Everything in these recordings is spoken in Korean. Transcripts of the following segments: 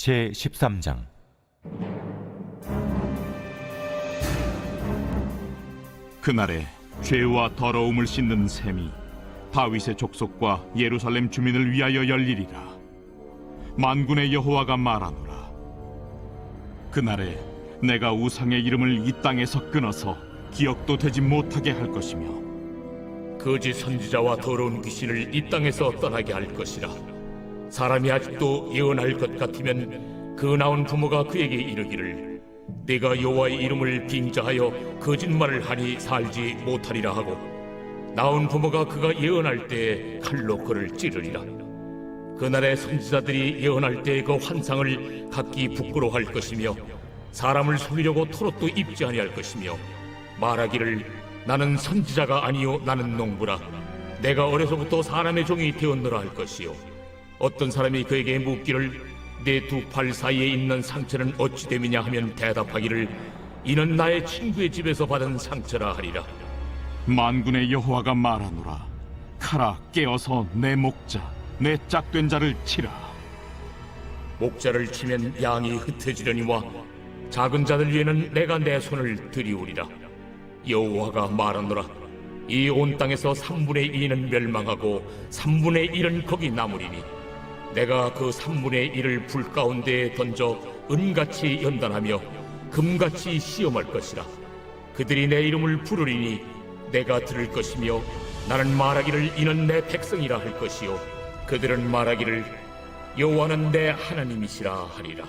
제13장. 그날에 죄와 더러움을 씻는 셈이 다윗의 족속과 예루살렘 주민을 위하여 열리리라. 만군의 여호와가 말하노라. 그날에 내가 우상의 이름을 이 땅에서 끊어서 기억도 되지 못하게 할 것이며 거짓 선지자와 더러운 귀신을 이 땅에서 떠나게 할 것이라. 사람이 아직도 예언할 것 같으면 그 나온 부모가 그에게 이르기를 내가 여호와의 이름을 빙자하여 거짓말을 하니 살지 못하리라 하고, 나온 부모가 그가 예언할 때 칼로 그를 찌르리라. 그날에 선지자들이 예언할 때 그 환상을 각기 부끄러워할 것이며 사람을 속이려고 토롯도 입지 아니할 것이며 말하기를 나는 선지자가 아니요 나는 농부라. 내가 어려서부터 사람의 종이 되었노라 할 것이요. 어떤 사람이 그에게 묻기를 내 두 팔 사이에 있는 상처는 어찌 됨이냐 하면 대답하기를 이는 나의 친구의 집에서 받은 상처라 하리라. 만군의 여호와가 말하노라. 가라, 깨어서 내 목자 내 짝된 자를 치라. 목자를 치면 양이 흩어지려니와 작은 자들 위에는 내가 내 손을 들이우리라. 여호와가 말하노라. 이 온 땅에서 3분의 2는 멸망하고 3분의 1은 거기 남으리니 내가 그 3분의 1을 불 가운데에 던져 은같이 연단하며 금같이 시험할 것이라. 그들이 내 이름을 부르리니 내가 들을 것이며 나는 말하기를 이는 내 백성이라 할 것이요 그들은 말하기를 여호와는 내 하나님이시라 하리라.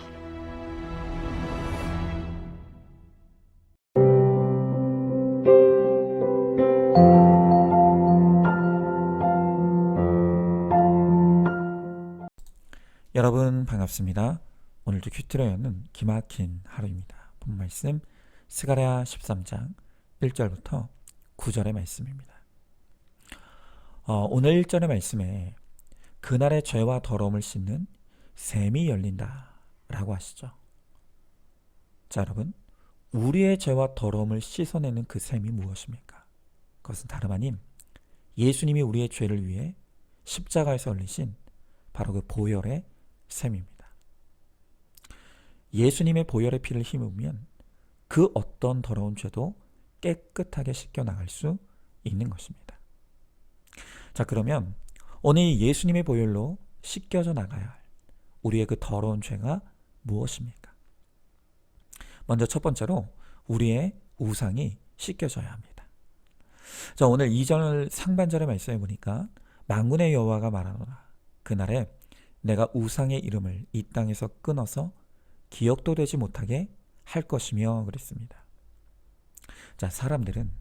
여러분 반갑습니다. 오늘도 큐티로 여는 기막힌 하루입니다. 본 말씀 스가랴 13장 1절부터 9절의 말씀입니다. 오늘 1절의 말씀에 그날의 죄와 더러움을 씻는 셈이 열린다 라고 하시죠. 자, 여러분, 우리의 죄와 더러움을 씻어내는 그 셈이 무엇입니까? 그것은 다름 아닌 예수님이 우리의 죄를 위해 십자가에서 흘리신 바로 그 보혈의 셈입니다. 예수님의 보혈의 피를 힘입으면 그 어떤 더러운 죄도 깨끗하게 씻겨나갈 수 있는 것입니다. 자, 그러면 오늘 예수님의 보혈로 씻겨져 나가야 할 우리의 그 더러운 죄가 무엇입니까? 먼저 첫 번째로 우리의 우상이 씻겨져야 합니다. 자, 오늘 2절 상반절의 말씀에 보니까 만군의 여호와가 말하노라. 그날에 내가 우상의 이름을 이 땅에서 끊어서 기억도 되지 못하게 할 것이며 그랬습니다. 자, 사람들은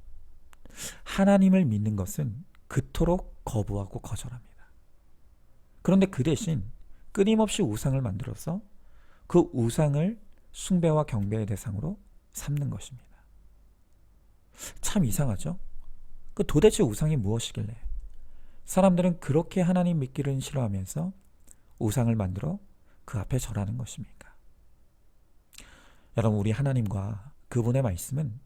하나님을 믿는 것은 그토록 거부하고 거절합니다. 그런데 그 대신 끊임없이 우상을 만들어서 그 우상을 숭배와 경배의 대상으로 삼는 것입니다. 참 이상하죠? 그 도대체 우상이 무엇이길래 사람들은 그렇게 하나님 믿기를 싫어하면서 우상을 만들어 그 앞에 절하는 것입니까? 여러분, 우리 하나님과 그분의 말씀은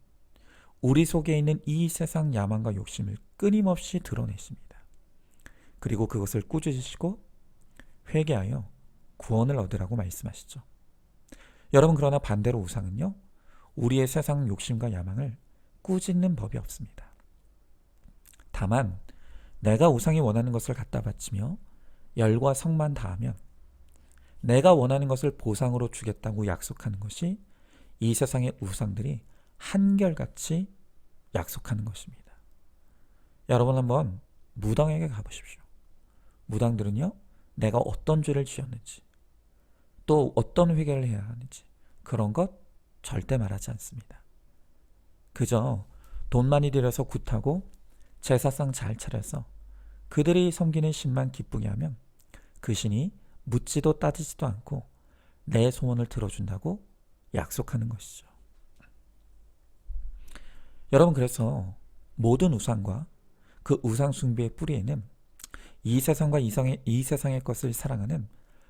우리 속에 있는 이 세상 야망과 욕심을 끊임없이 드러내십니다. 그리고 그것을 꾸짖으시고 회개하여 구원을 얻으라고 말씀하시죠. 여러분, 그러나 반대로 우상은요, 우리의 세상 욕심과 야망을 꾸짖는 법이 없습니다. 다만 내가 우상이 원하는 것을 갖다 바치며 열과 성만 다하면 내가 원하는 것을 보상으로 주겠다고 약속하는 것이 이 세상의 우상들이 한결같이 약속하는 것입니다. 여러분, 한번 무당에게 가보십시오. 무당들은요, 내가 어떤 죄를 지었는지 또 어떤 회개를 해야 하는지 그런 것 절대 말하지 않습니다. 그저 돈 많이 들여서 굿하고 제사상 잘 차려서 그들이 섬기는 신만 기쁘게 하면 그 신이 묻지도 따지지도 않고 내 소원을 들어준다고 약속하는 것이죠. 여러분, 그래서 모든 우상과 그 우상 숭배의 뿌리에는 이 세상과 이 세상의 것을 사랑하는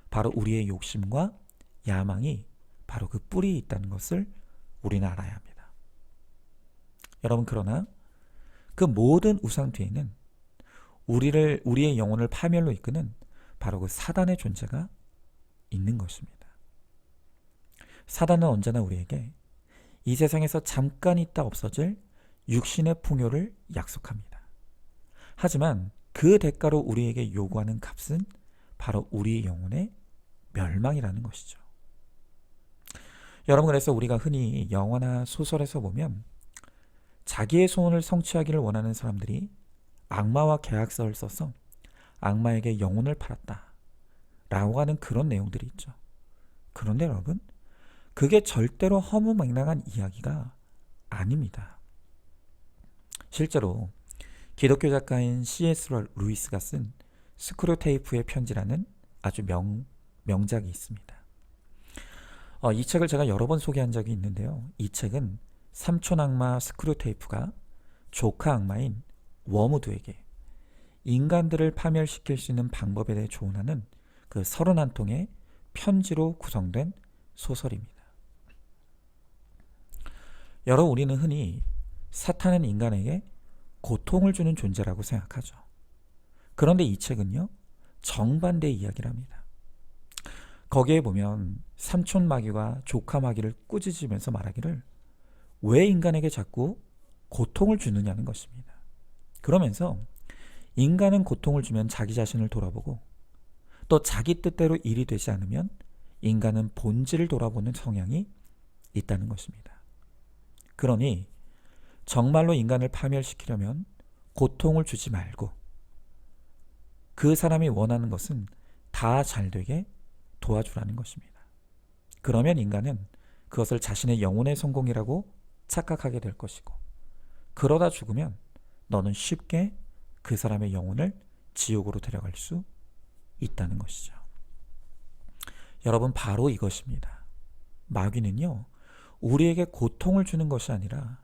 바로 우리의 욕심과 야망이 바로 그 뿌리에 있다는 것을 우리는 알아야 합니다. 여러분, 그러나 그 모든 우상 뒤에는 우리의 영혼을 파멸로 이끄는 바로 그 사단의 존재가 있는 것입니다. 사단은 언제나 우리에게 이 세상에서 잠깐 있다 없어질 육신의 풍요를 약속합니다. 하지만 그 대가로 우리에게 요구하는 값은 바로 우리의 영혼의 멸망이라는 것이죠. 여러분, 그래서 우리가 흔히 영화나 소설에서 보면 자기의 소원을 성취하기를 원하는 사람들이 악마와 계약서를 써서 악마에게 영혼을 팔았다 라고 하는 그런 내용들이 있죠. 그런데 여러분, 그게 절대로 허무맹랑한 이야기가 아닙니다. 실제로 기독교 작가인 C.S. 루이스가 쓴 스크루테이프의 편지라는 아주 명작이 있습니다. 이 책을 제가 여러 번 소개한 적이 있는데요. 이 책은 삼촌 악마 스크루테이프가 조카 악마인 워무드에게 인간들을 파멸시킬 수 있는 방법에 대해 조언하는 그 31통의 편지로 구성된 소설입니다. 우리는 흔히 사탄은 인간에게 고통을 주는 존재라고 생각하죠. 그런데 이 책은요, 정반대의 이야기를 합니다. 거기에 보면 삼촌 마귀와 조카 마귀를 꾸짖으면서 말하기를 왜 인간에게 자꾸 고통을 주느냐는 것입니다. 그러면서 인간은 고통을 주면 자기 자신을 돌아보고 또 자기 뜻대로 일이 되지 않으면 인간은 본질을 돌아보는 성향이 있다는 것입니다. 그러니 정말로 인간을 파멸시키려면 고통을 주지 말고 그 사람이 원하는 것은 다 잘되게 도와주라는 것입니다. 그러면 인간은 그것을 자신의 영혼의 성공이라고 착각하게 될 것이고, 그러다 죽으면 너는 쉽게 그 사람의 영혼을 지옥으로 데려갈 수 있다는 것이죠. 여러분, 바로 이것입니다. 마귀는요, 우리에게 고통을 주는 것이 아니라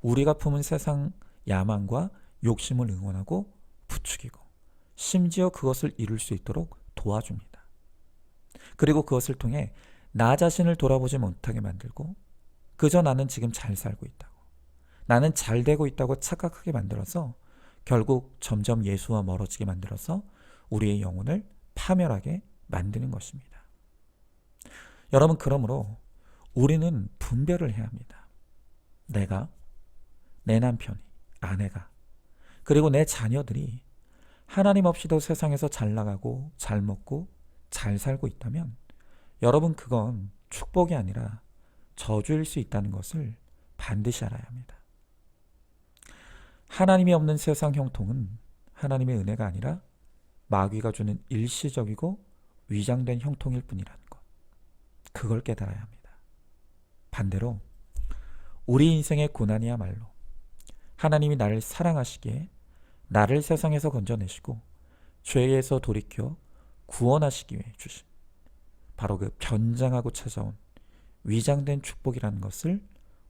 우리가 품은 세상 야망과 욕심을 응원하고 부추기고 심지어 그것을 이룰 수 있도록 도와줍니다. 그리고 그것을 통해 나 자신을 돌아보지 못하게 만들고 그저 나는 지금 잘 살고 있다고, 나는 잘 되고 있다고 착각하게 만들어서 결국 점점 예수와 멀어지게 만들어서 우리의 영혼을 파멸하게 만드는 것입니다. 여러분, 그러므로 우리는 분별을 해야 합니다. 내가, 내 남편이, 아내가, 그리고 내 자녀들이 하나님 없이도 세상에서 잘 나가고 잘 먹고 잘 살고 있다면 여러분, 그건 축복이 아니라 저주일 수 있다는 것을 반드시 알아야 합니다. 하나님이 없는 세상 형통은 하나님의 은혜가 아니라 마귀가 주는 일시적이고 위장된 형통일 뿐이라는 것, 그걸 깨달아야 합니다. 반대로 우리 인생의 고난이야말로 하나님이 나를 사랑하시기에 나를 세상에서 건져내시고 죄에서 돌이켜 구원하시기 위해 주신 바로 그 변장하고 찾아온 위장된 축복이라는 것을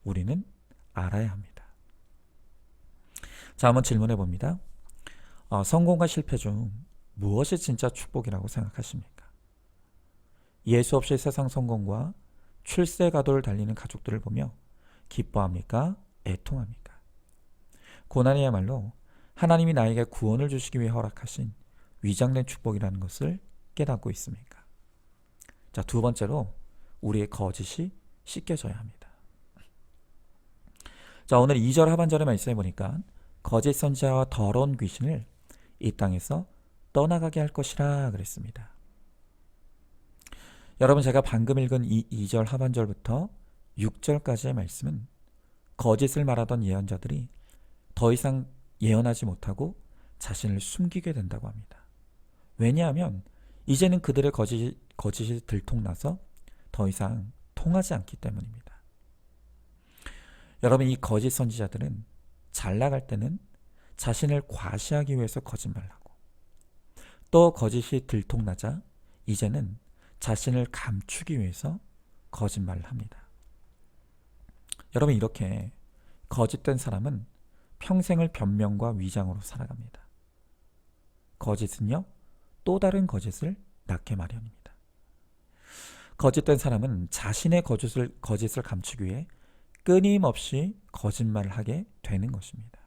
우리는 알아야 합니다. 자, 한번 질문해 봅니다. 성공과 실패 중 무엇이 진짜 축복이라고 생각하십니까? 예수 없이 세상 성공과 출세 가도를 달리는 가족들을 보며 기뻐합니까? 애통합니까? 고난이야말로 하나님이 나에게 구원을 주시기 위해 허락하신 위장된 축복이라는 것을 깨닫고 있습니까? 자, 두 번째로 우리의 거짓이 씻겨져야 합니다. 자, 오늘 2절 하반절의 말씀에 보니까 거짓 선지자와 더러운 귀신을 이 땅에서 떠나가게 할 것이라 그랬습니다. 여러분, 제가 방금 읽은 이 2절 하반절부터 6절까지의 말씀은 거짓을 말하던 예언자들이 더 이상 예언하지 못하고 자신을 숨기게 된다고 합니다. 왜냐하면 이제는 그들의 거짓이 들통나서 더 이상 통하지 않기 때문입니다. 여러분, 이 거짓 선지자들은 잘 나갈 때는 자신을 과시하기 위해서 거짓말하고 또 거짓이 들통나자 이제는 자신을 감추기 위해서 거짓말을 합니다. 여러분, 이렇게 거짓된 사람은 평생을 변명과 위장으로 살아갑니다. 거짓은요, 또 다른 거짓을 낳게 마련입니다. 거짓된 사람은 자신의 거짓을 감추기 위해 끊임없이 거짓말을 하게 되는 것입니다.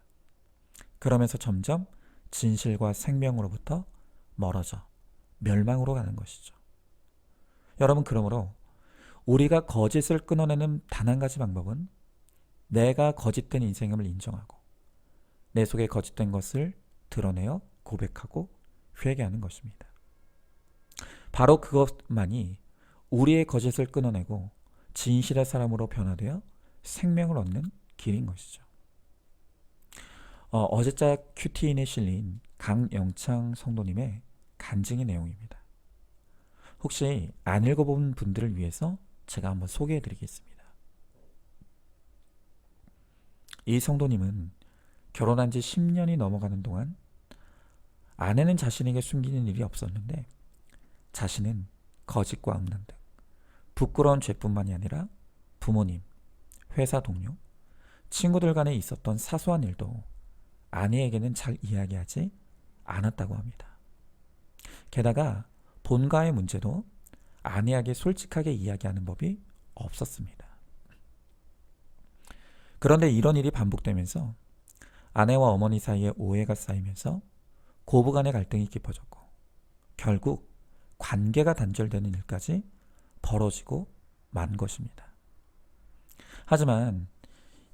그러면서 점점 진실과 생명으로부터 멀어져 멸망으로 가는 것이죠. 여러분, 그러므로 우리가 거짓을 끊어내는 단 한 가지 방법은 내가 거짓된 인생임을 인정하고 내 속에 거짓된 것을 드러내어 고백하고 회개하는 것입니다. 바로 그것만이 우리의 거짓을 끊어내고 진실의 사람으로 변화되어 생명을 얻는 길인 것이죠. 어제자 큐티인에 실린 강영창 성도님의 간증의 내용입니다. 혹시 안 읽어본 분들을 위해서 제가 한번 소개해 드리겠습니다. 이 성도님은 결혼한 지 10년이 넘어가는 동안 아내는 자신에게 숨기는 일이 없었는데 자신은 거짓과 음란 등 부끄러운 죄뿐만이 아니라 부모님, 회사 동료, 친구들 간에 있었던 사소한 일도 아내에게는 잘 이야기하지 않았다고 합니다. 게다가 본가의 문제도 아내에게 솔직하게 이야기하는 법이 없었습니다. 그런데 이런 일이 반복되면서 아내와 어머니 사이에 오해가 쌓이면서 고부간의 갈등이 깊어졌고 결국 관계가 단절되는 일까지 벌어지고 만 것입니다. 하지만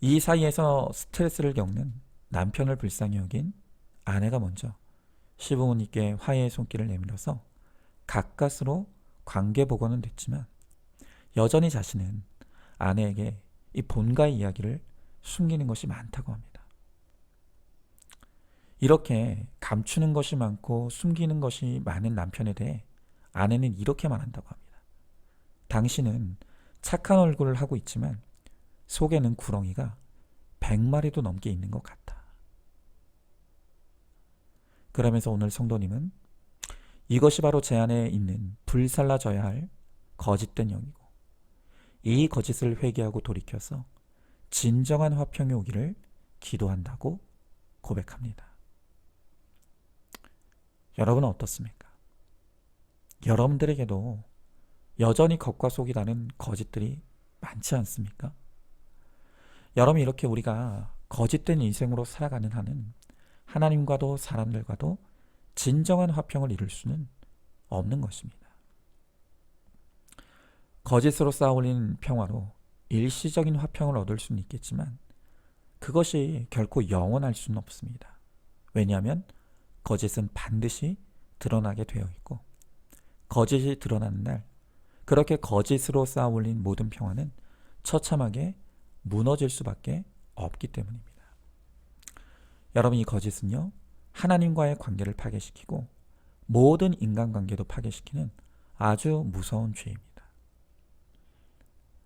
이 사이에서 스트레스를 겪는 남편을 불쌍히 여긴 아내가 먼저 시부모님께 화해의 손길을 내밀어서 가까스로 관계 복원은 됐지만 여전히 자신은 아내에게 이 본가의 이야기를 숨기는 것이 많다고 합니다. 이렇게 감추는 것이 많고 숨기는 것이 많은 남편에 대해 아내는 이렇게 말한다고 합니다. 당신은 착한 얼굴을 하고 있지만 속에는 구렁이가 100마리도 넘게 있는 것 같아. 그러면서 오늘 성도님은 이것이 바로 제 안에 있는 불살라져야 할 거짓된 영이고 이 거짓을 회개하고 돌이켜서 진정한 화평이 오기를 기도한다고 고백합니다. 여러분은 어떻습니까? 여러분들에게도 여전히 겉과 속이 다른 거짓들이 많지 않습니까? 여러분, 이렇게 우리가 거짓된 인생으로 살아가는 한은 하나님과도 사람들과도 진정한 화평을 이룰 수는 없는 것입니다. 거짓으로 쌓아올린 평화로 일시적인 화평을 얻을 수는 있겠지만 그것이 결코 영원할 수는 없습니다. 왜냐하면 거짓은 반드시 드러나게 되어 있고 거짓이 드러나는 날 그렇게 거짓으로 쌓아올린 모든 평화는 처참하게 무너질 수밖에 없기 때문입니다. 여러분, 이 거짓은요, 하나님과의 관계를 파괴시키고 모든 인간관계도 파괴시키는 아주 무서운 죄입니다.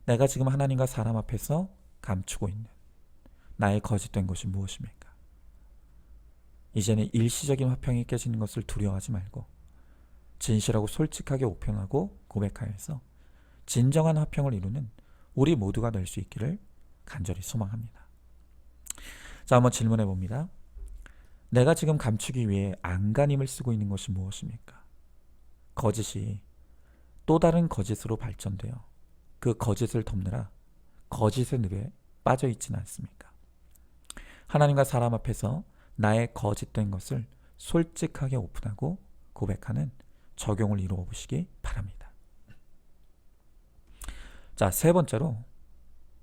내가 지금 하나님과 사람 앞에서 감추고 있는 나의 거짓된 것이 무엇입니까? 이제는 일시적인 화평이 깨지는 것을 두려워하지 말고 진실하고 솔직하게 오픈하고 고백하여서 진정한 화평을 이루는 우리 모두가 될 수 있기를 간절히 소망합니다. 자, 한번 질문해 봅니다. 내가 지금 감추기 위해 안간힘을 쓰고 있는 것이 무엇입니까? 거짓이 또 다른 거짓으로 발전되어 그 거짓을 덮느라 거짓의 늪에 빠져 있지는 않습니까? 하나님과 사람 앞에서 나의 거짓된 것을 솔직하게 오픈하고 고백하는 적용을 이루어 보시기 바랍니다. 자, 세 번째로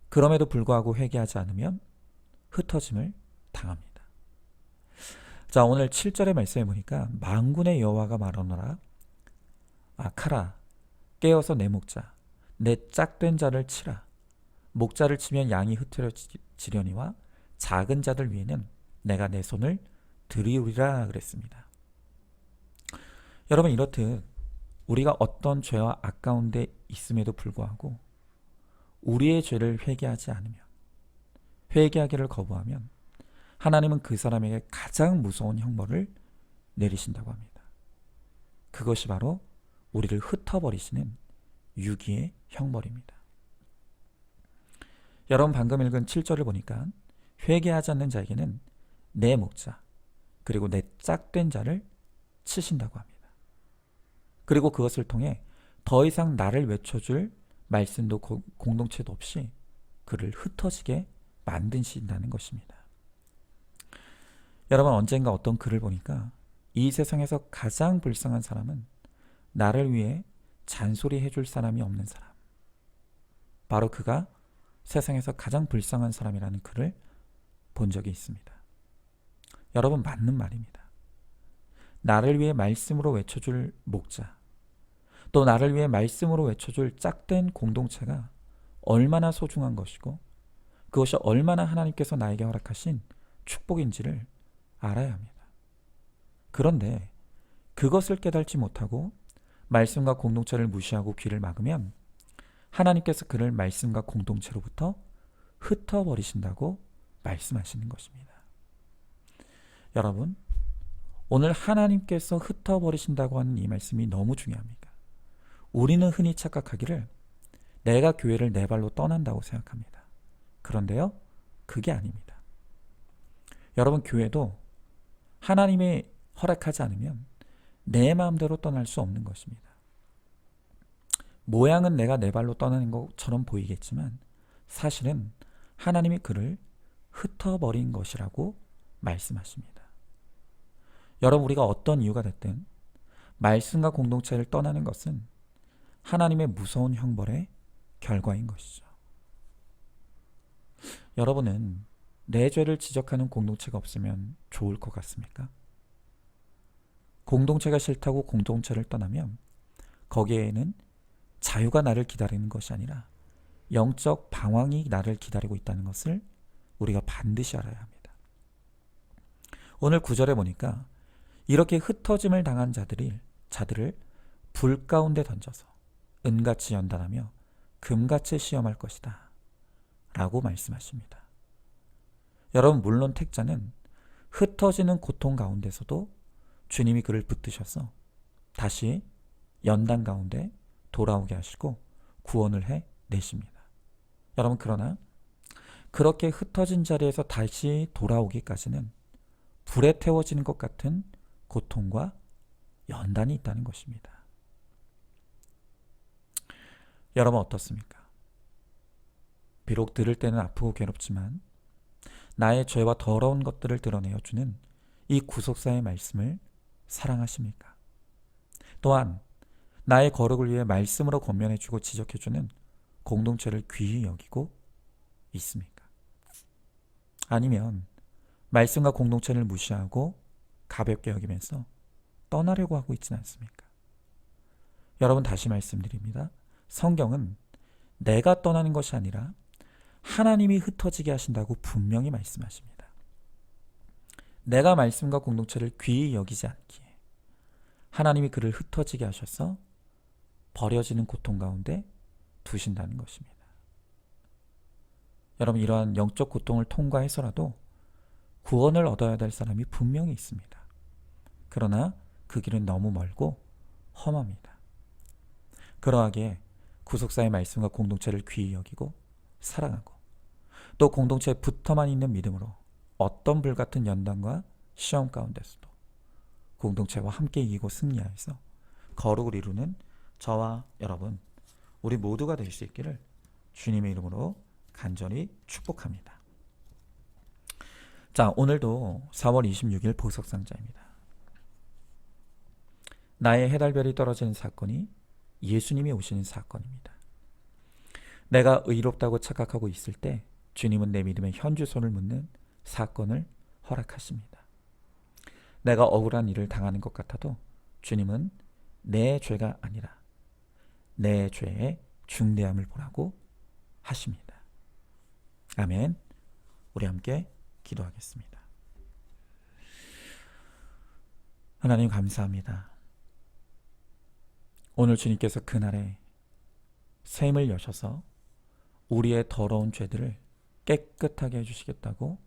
그럼에도 불구하고 회개하지 않으면 흩어짐을 당합니다. 자, 오늘 7절의 말씀에 보니까 만군의 여호와가 말하노라 카라 깨어서 내 목자 내 짝된 자를 치라. 목자를 치면 양이 흩어지려니와 작은 자들 위에는 내가 내 손을 들이우리라 그랬습니다. 여러분, 이렇듯 우리가 어떤 죄와 아까운 데 있음에도 불구하고 우리의 죄를 회개하지 않으면, 회개하기를 거부하면 하나님은 그 사람에게 가장 무서운 형벌을 내리신다고 합니다. 그것이 바로 우리를 흩어버리시는 유기의 형벌입니다. 여러분, 방금 읽은 7절을 보니까 회개하지 않는 자에게는 내 목자 그리고 내 짝된 자를 치신다고 합니다. 그리고 그것을 통해 더 이상 나를 외쳐줄 말씀도 공동체도 없이 그를 흩어지게 만드신다는 것입니다. 여러분, 언젠가 어떤 글을 보니까 이 세상에서 가장 불쌍한 사람은 나를 위해 잔소리 해줄 사람이 없는 사람, 바로 그가 세상에서 가장 불쌍한 사람이라는 글을 본 적이 있습니다. 여러분, 맞는 말입니다. 나를 위해 말씀으로 외쳐줄 목자, 또 나를 위해 말씀으로 외쳐줄 짝된 공동체가 얼마나 소중한 것이고 그것이 얼마나 하나님께서 나에게 허락하신 축복인지를 알아야 합니다. 그런데 그것을 깨닫지 못하고 말씀과 공동체를 무시하고 귀를 막으면 하나님께서 그를 말씀과 공동체로부터 흩어버리신다고 말씀하시는 것입니다. 여러분, 오늘 하나님께서 흩어버리신다고 하는 이 말씀이 너무 중요합니다. 우리는 흔히 착각하기를 내가 교회를 내 발로 떠난다고 생각합니다. 그런데요, 그게 아닙니다. 여러분, 교회도 하나님이 허락하지 않으면 내 마음대로 떠날 수 없는 것입니다. 모양은 내가 내 발로 떠나는 것처럼 보이겠지만 사실은 하나님이 그를 흩어버린 것이라고 말씀하십니다. 여러분, 우리가 어떤 이유가 됐든 말씀과 공동체를 떠나는 것은 하나님의 무서운 형벌의 결과인 것이죠. 여러분은 내 죄를 지적하는 공동체가 없으면 좋을 것 같습니까? 공동체가 싫다고 공동체를 떠나면 거기에는 자유가 나를 기다리는 것이 아니라 영적 방황이 나를 기다리고 있다는 것을 우리가 반드시 알아야 합니다. 오늘 9절에 보니까 이렇게 흩어짐을 당한 자들을 불 가운데 던져서 은같이 연단하며 금같이 시험할 것이다 라고 말씀하십니다. 여러분, 물론 택자는 흩어지는 고통 가운데서도 주님이 그를 붙드셔서 다시 연단 가운데 돌아오게 하시고 구원을 해내십니다. 여러분, 그러나 그렇게 흩어진 자리에서 다시 돌아오기까지는 불에 태워지는 것 같은 고통과 연단이 있다는 것입니다. 여러분, 어떻습니까? 비록 들을 때는 아프고 괴롭지만 나의 죄와 더러운 것들을 드러내어 주는 이 구속사의 말씀을 사랑하십니까? 또한 나의 거룩을 위해 말씀으로 권면해주고 지적해주는 공동체를 귀히 여기고 있습니까? 아니면 말씀과 공동체를 무시하고 가볍게 여기면서 떠나려고 하고 있지는 않습니까? 여러분, 다시 말씀드립니다. 성경은 내가 떠나는 것이 아니라 하나님이 흩어지게 하신다고 분명히 말씀하십니다. 내가 말씀과 공동체를 귀히 여기지 않기에 하나님이 그를 흩어지게 하셔서 버려지는 고통 가운데 두신다는 것입니다. 여러분, 이러한 영적 고통을 통과해서라도 구원을 얻어야 될 사람이 분명히 있습니다. 그러나 그 길은 너무 멀고 험합니다. 그러하기에 구속사의 말씀과 공동체를 귀히 여기고 사랑하고 또 공동체에 붙어만 있는 믿음으로 어떤 불같은 연단과 시험 가운데서도 공동체와 함께 이기고 승리하여서 거룩을 이루는 저와 여러분, 우리 모두가 될 수 있기를 주님의 이름으로 간절히 축복합니다. 자, 오늘도 4월 26일 보석상자입니다. 나의 해달별이 떨어지는 사건이 예수님이 오시는 사건입니다. 내가 의롭다고 착각하고 있을 때 주님은 내 믿음의 현주소를 묻는 사건을 허락하십니다. 내가 억울한 일을 당하는 것 같아도 주님은 내 죄가 아니라 내 죄의 중대함을 보라고 하십니다. 아멘. 우리 함께 기도하겠습니다. 하나님, 감사합니다. 오늘 주님께서 그날에 샘을 여셔서 우리의 더러운 죄들을 깨끗하게 해주시겠다고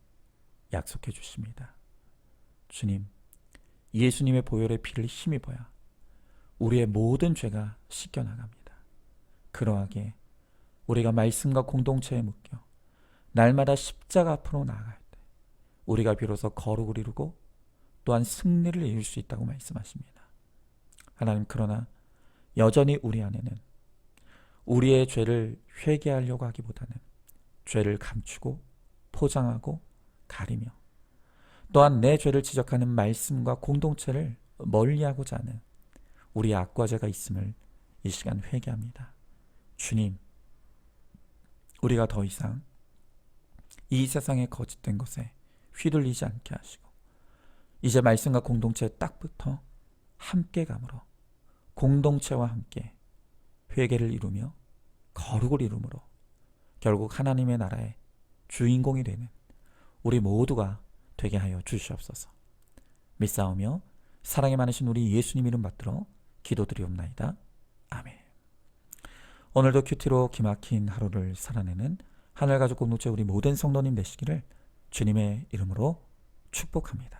약속해 주십니다. 주님, 예수님의 보혈의 피를 힘입어야 우리의 모든 죄가 씻겨나갑니다. 그러하기에 우리가 말씀과 공동체에 묶여 날마다 십자가 앞으로 나아갈 때 우리가 비로소 거룩을 이루고 또한 승리를 이룰 수 있다고 말씀하십니다. 하나님, 그러나 여전히 우리 안에는 우리의 죄를 회개하려고 하기보다는 죄를 감추고 포장하고 가리며 또한 내 죄를 지적하는 말씀과 공동체를 멀리하고자 하는 우리의 악과제가 있음을 이 시간 회개합니다. 주님, 우리가 더 이상 이 세상의 거짓된 것에 휘둘리지 않게 하시고 이제 말씀과 공동체에 딱 붙어 함께 감으로 공동체와 함께 회개를 이루며 거룩을 이루므로 결국 하나님의 나라의 주인공이 되는 우리 모두가 되게 하여 주시옵소서. 믿사오며 사랑이 많으신 우리 예수님 이름 받들어 기도드리옵나이다. 아멘. 오늘도 큐티로 기막힌 하루를 살아내는 하늘가족 공동체 우리 모든 성도님 되시기를 주님의 이름으로 축복합니다.